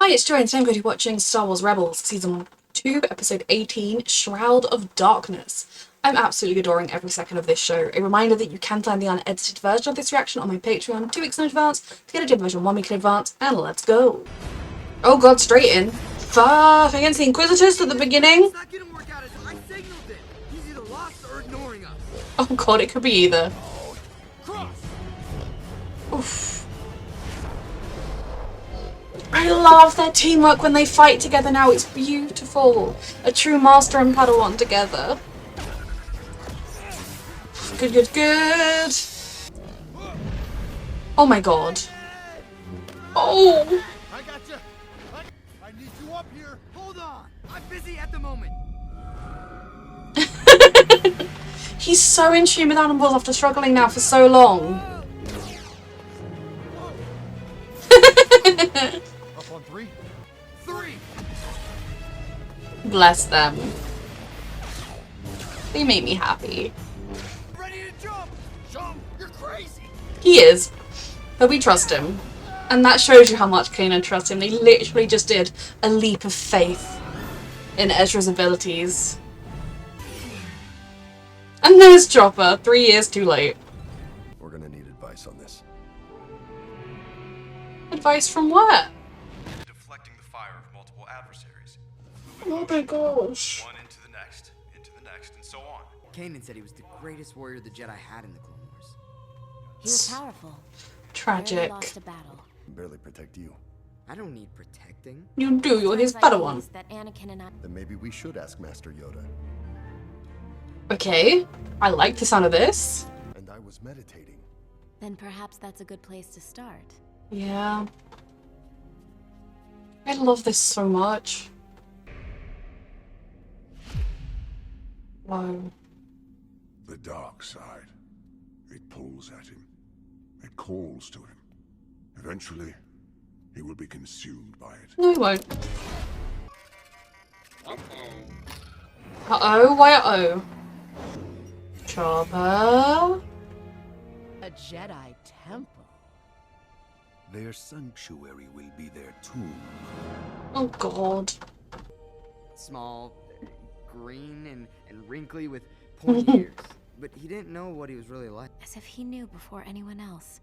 Hi, it's Joy and today I'm going to be watching Star Wars Rebels Season 2, Episode 18, Shroud of Darkness. I'm absolutely adoring every second of this show. A reminder that you can find the unedited version of this reaction on my Patreon 2 weeks in advance, to get a digital version 1 week in advance, and let's go. Oh god, straight in. Fuck, against the Inquisitors at the beginning. It's not gonna work out as I signaled it. He's either lost or ignoring us. Oh god, it could be either. Cross. Oof. I love their teamwork when they fight together now, it's beautiful. A true master and Padawan together. Good, good, good. Oh my god. Oh! I got you. I need you up here. Hold on. I'm busy at the moment. He's so in tune with animals after struggling now for so long. Up on three. Three. Bless them. They make me happy. Ready to jump. Jump. You're crazy. He is. But we trust him. And that shows you how much Kanan trusts him. They literally just did a leap of faith in Ezra's abilities. And there's Chopper, 3 years too late. We're gonna need advice on this. Advice from what? Deflecting the fire of multiple adversaries. Oh my gosh. One into the next, and so on. Kanan said he was the greatest warrior the Jedi had in the Clone Wars. He was powerful. Tragic. Barely lost a battle. Barely protect you. I don't need protecting. You do, you're his Times like Padawan. these that Anakin and I. Then maybe we should ask Master Yoda. Okay, I like the sound of this. And I was meditating. Then perhaps that's a good place to start. Yeah. I love this so much. Wow. The dark side. It pulls at him. It calls to him. Eventually, he will be consumed by it. No, he won't. Uh-oh, why uh-oh? Chopper? A Jedi temple. Their sanctuary will be their tomb. Oh god. Small, green, and wrinkly with pointy ears. But he didn't know what he was really like. As if he knew before anyone else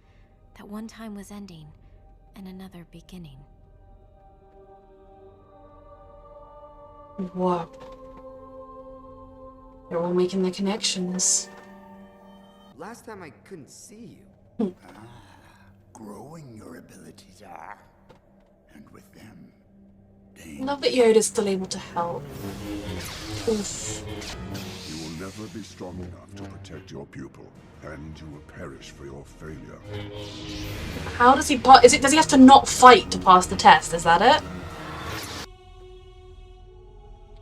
that one time was ending and another beginning. Whoa. They're all making their connections. Last time I couldn't see you. Growing your abilities are. And with them, I love that Yoda's still able to help. Oof. you will never be strong enough to protect your pupil, and you will perish for your failure. How does he does he have to not fight to pass the test? Is that it?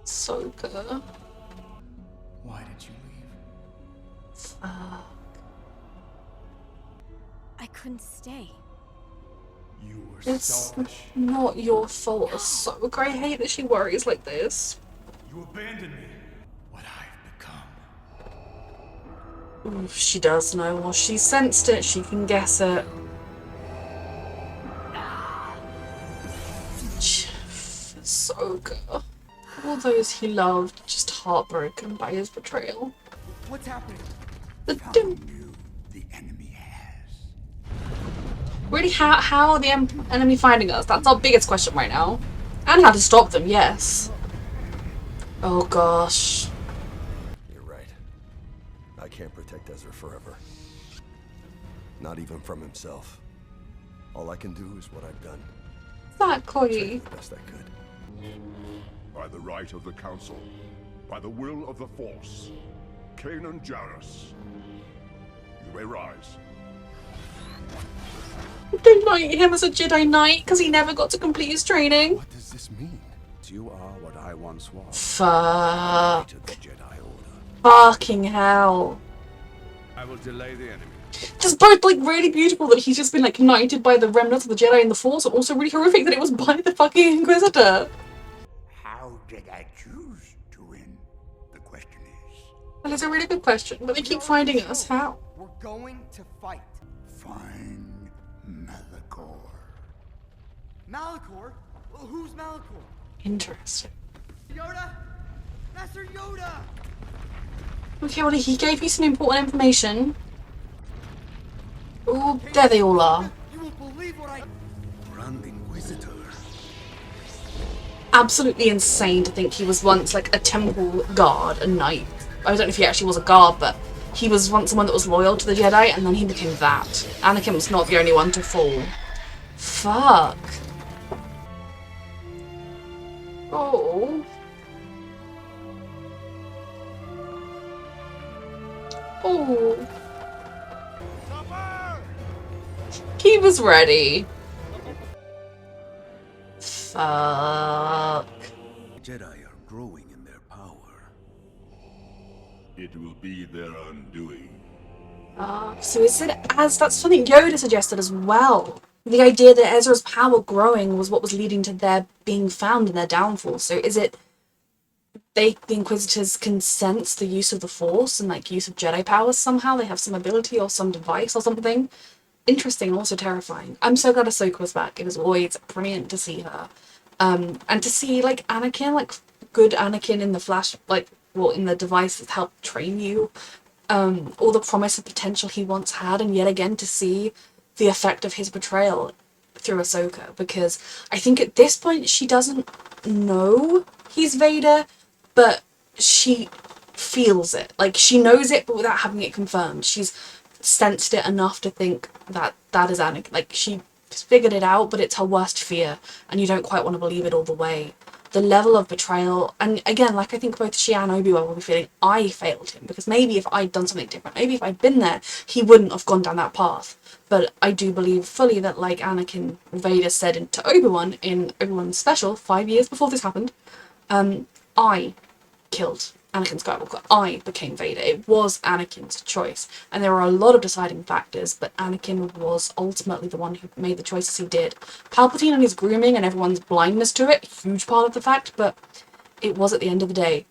So good. Why did you leave? I couldn't stay. You were It's selfish. not your fault. It's so great. I hate that she worries like this. You abandoned me. What I've become. Oof, she does know. Well, she sensed it. She can guess it. It's so good. All those he loved, just heartbroken by his betrayal. What's happening? The You, the enemy has. Really, how are the enemy finding us? That's our biggest question right now. And how to stop them, yes. Oh gosh. You're right. I can't protect Ezra forever. Not even from himself. All I can do is what I've done. Exactly. Train the best I could. By the right of the Council, by the will of the Force, Kanan Jarrus, you may rise. They knight him as a Jedi Knight because he never got to complete his training. What does this mean? You are what I once was. Fuck. To the Jedi Order. Fucking hell. I will delay the enemy. Just both like really beautiful that he's just been like knighted by the remnants of the Jedi and the Force, and also really horrific that it was by the fucking Inquisitor. How did I choose to win? The question is, That is a really good question, but they keep finding us. How? We're going to fight. find Malachor. Malachor? Well, who's Malachor? Interesting. Yoda? Master Yoda! Okay, well, he gave you some important information. Oh, there they all are. You won't believe what I... Grand Inquisitor. Absolutely insane to think he was once like a temple guard, a knight. I don't know if he actually was a guard, but he was once someone that was loyal to the Jedi, and then he became that. Anakin was not the only one to fall. Fuck. Oh. Oh. He was ready. Fuck. Jedi are growing in their power. It will be their undoing. So is it as that's something Yoda suggested as well? The idea that Ezra's power growing was what was leading to their being found and their downfall. So is it the Inquisitors can sense the use of the Force and like use of Jedi powers somehow? They have some ability or some device or something? Interesting and also terrifying. I'm so glad Ahsoka was back. It was always brilliant to see her. And to see like Anakin, like good Anakin in the flash, like well in the device that helped train you. All the promise of potential he once had, and yet again to see the effect of his betrayal through Ahsoka, because I think at this point she doesn't know he's Vader, but she feels it. Like she knows it, but without having it confirmed. She's sensed it enough to think that that is Anakin. Like she figured it out, but it's her worst fear, and you don't quite want to believe it all the way. The level of betrayal, and again, like I think both she and Obi-Wan will be feeling, I failed him, because maybe if I'd done something different, maybe if I'd been there, he wouldn't have gone down that path. But I do believe fully that, like Anakin Vader said to Obi-Wan in Obi-Wan's special 5 years before this happened, I killed Anakin Skywalker. I became Vader. It was Anakin's choice. And there were a lot of deciding factors, but Anakin was ultimately the one who made the choices he did. Palpatine and his grooming and everyone's blindness to it, huge part of the fact, but it was at the end of the day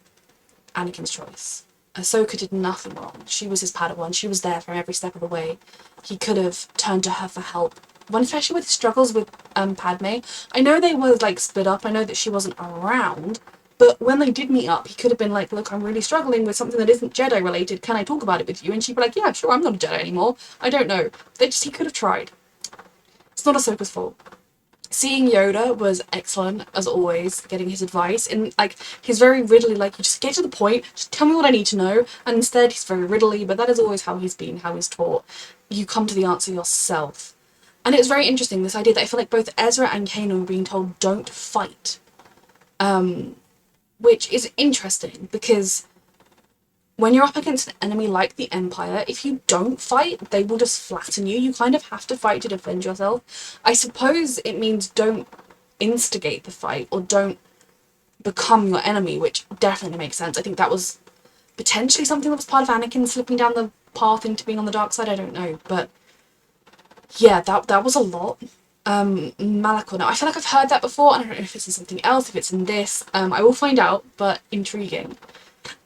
Anakin's choice. Ahsoka did nothing wrong. She was his Padawan. She was there from every step of the way. He could have turned to her for help. When especially with his struggles with Padme, I know they were like split up. I know that she wasn't around. But when they did meet up, he could have been like, look, I'm really struggling with something that isn't Jedi related. Can I talk about it with you? And she'd be like, yeah, sure, I'm not a Jedi anymore. I don't know. He could have tried. It's not Ahsoka's fault. Seeing Yoda was excellent, as always, getting his advice. And like, he's very Ridley, like, you just get to the point, just tell me what I need to know. And instead, he's very Ridley, but that is always how he's been, how he's taught. You come to the answer yourself. And it was very interesting, this idea that I feel like both Ezra and Kanan were being told, don't fight. Which is interesting, because when you're up against an enemy like the Empire, if you don't fight, they will just flatten you. You kind of have to fight to defend yourself. I suppose it means don't instigate the fight, or don't become your enemy, which definitely makes sense. I think that was potentially something that was part of Anakin slipping down the path into being on the dark side, I don't know. But yeah, that was a lot. Malachor. Now, I feel like I've heard that before, and I don't know if it's in something else, if it's in this. I will find out, but intriguing.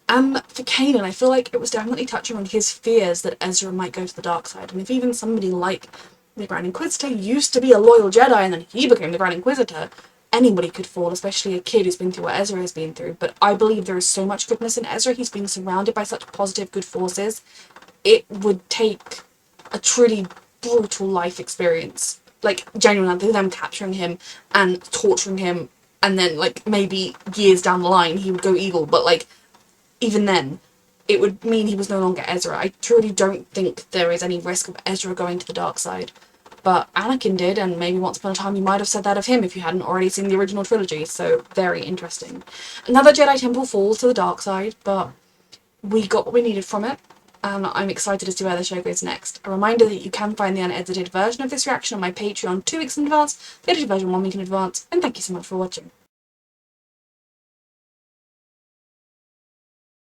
For Kanan, I feel like it was definitely touching on his fears that Ezra might go to the dark side. And if even somebody like the Grand Inquisitor used to be a loyal Jedi and then he became the Grand Inquisitor, anybody could fall, especially a kid who's been through what Ezra has been through. But I believe there is so much goodness in Ezra. He's been surrounded by such positive, good forces. It would take a truly brutal life experience, like genuinely them capturing him and torturing him, and then like maybe years down the line he would go evil, but like even then it would mean he was no longer Ezra. I truly don't think there is any risk of Ezra going to the dark side, but Anakin did, and maybe once upon a time you might have said that of him if you hadn't already seen the original trilogy. So very interesting. Another Jedi temple falls to the dark side, but we got what we needed from it. And I'm excited as to where the show goes next. A reminder that you can find the unedited version of this reaction on my Patreon 2 weeks in advance, the edited version 1 week in advance, and thank you so much for watching.